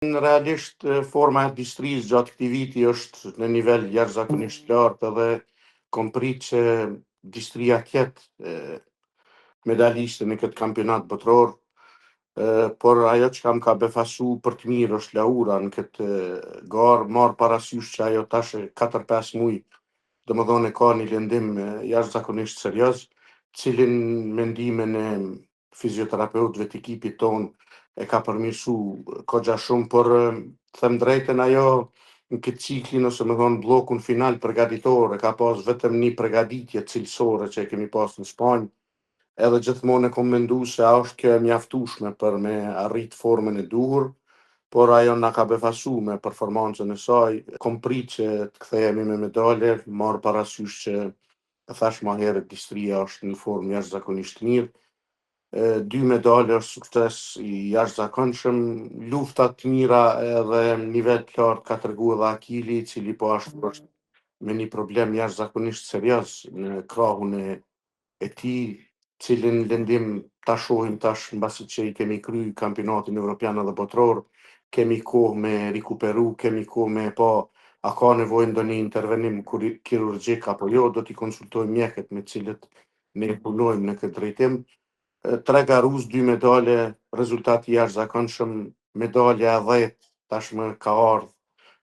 Realisht forma e Distrisë gjatë këtij viti është në nivel jashtëzakonisht lartë edhe kom prit që Distria tjetë medaliste në këtë kampionat botror, por ajo që kam ka befasu për të mirë është laura në këtë garë, marë parasysh që ajo tash 4-5 muj, domethënë e ka një lëndim jashtëzakonisht serioz, cilin mendimin e fizioterapeutëve të ekipit tonë e ka përmirësu kogja shumë, por them drejtën ajo në këtë ciklin ose më thonë bllokun final përgatitor e ka pas vetëm një përgatitje cilësore që e kemi pas në Spanjë, edhe gjithmonë e kom mendu se a është kjo e mjaftueshme për me arrit formën e duhur, por ajo na ka befasu me performancën e saj. Kom prit që të kthehemi me medalje, marr parasysh që e thash ma herët Distria është në formë jashtëzakonisht mirë. 2 medalje është sukses i jashtëzakonshëm, lufta të mira edhe nivel të lartë ka tregu edhe Akili, i cili po ashtu është me një problem jashtëzakonisht serioz në krahun e tij, cilin lëndim ta shohim tash mbasi që i kemi kry kampionatin evropian edhe botror, kemi kohë me rikuperu, kemi kohë me pa a ka nevojë ndonjë intervenim kirurgjik apo jo, do t'i konsultojmë mjekët me cilët ne punojmë në këtë drejtim. 3 garuz, 2 medalje, rezultati jashtëzakonshëm, medalja e 10 tashmë ka ardhur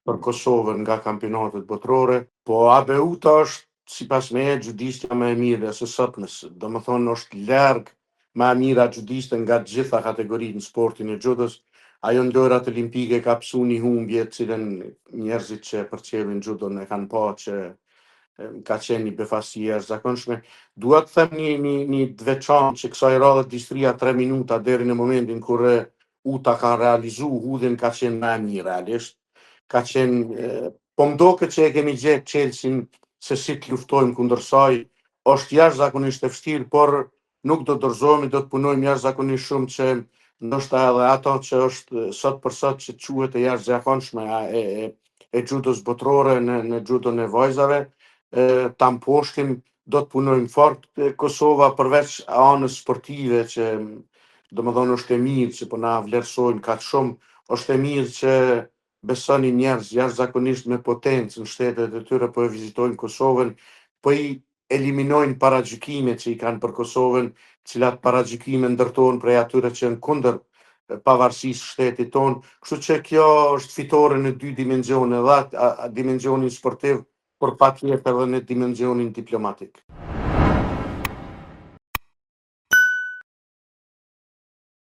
për Kosovën nga kampionatet botrore, po ABU-ta është sipas meje xhudistja më e mirë e së sotmes, domethënë është larg më e mira xhudiste nga të gjitha kategoritë në sportin e xhudos. Ajo në lojrat olimpike ka psu një humbje, cilën njerëzit që përcjellin xhudon e kanë pa që ka qenë një befasi e jashtëzakonshme. Dua të them një të veçantë që kësaj radhe Distria 3 minuta deri në momentin kur Uta ka realizu hudhin ka qenë më e mirë realisht. Ka qenë po m'doket që e kemi gjetë Chelsea se si të luftojmë kundër saj. Është jashtëzakonisht e vështirë, por nuk do dorëzohemi, do të punojmë jashtëzakonisht shumë që ndoshta edhe ato që është sot për sot që quhet e jashtëzakonshme e xhudos botrore në xhudon e vajzave, ta mposhtim, do të punojmë fort. Kosova përveç anës sportive që domethënë është e mirë që po na vlerësojnë kaq shumë, është e mirë që besonin njerëz jashtëzakonisht me potencë në shtetet e tyre po e vizitojnë Kosovën, po i eliminojnë paragjykimet që i kanë për Kosovën, cilat paragjykime ndërtohen prej atyre që janë kundër pavarësisë shtetit tonë. Kështu që kjo është fitore në 2 dimensione, edhe dimensionin sportiv, por patjetër edhe në dimensionin diplomatik.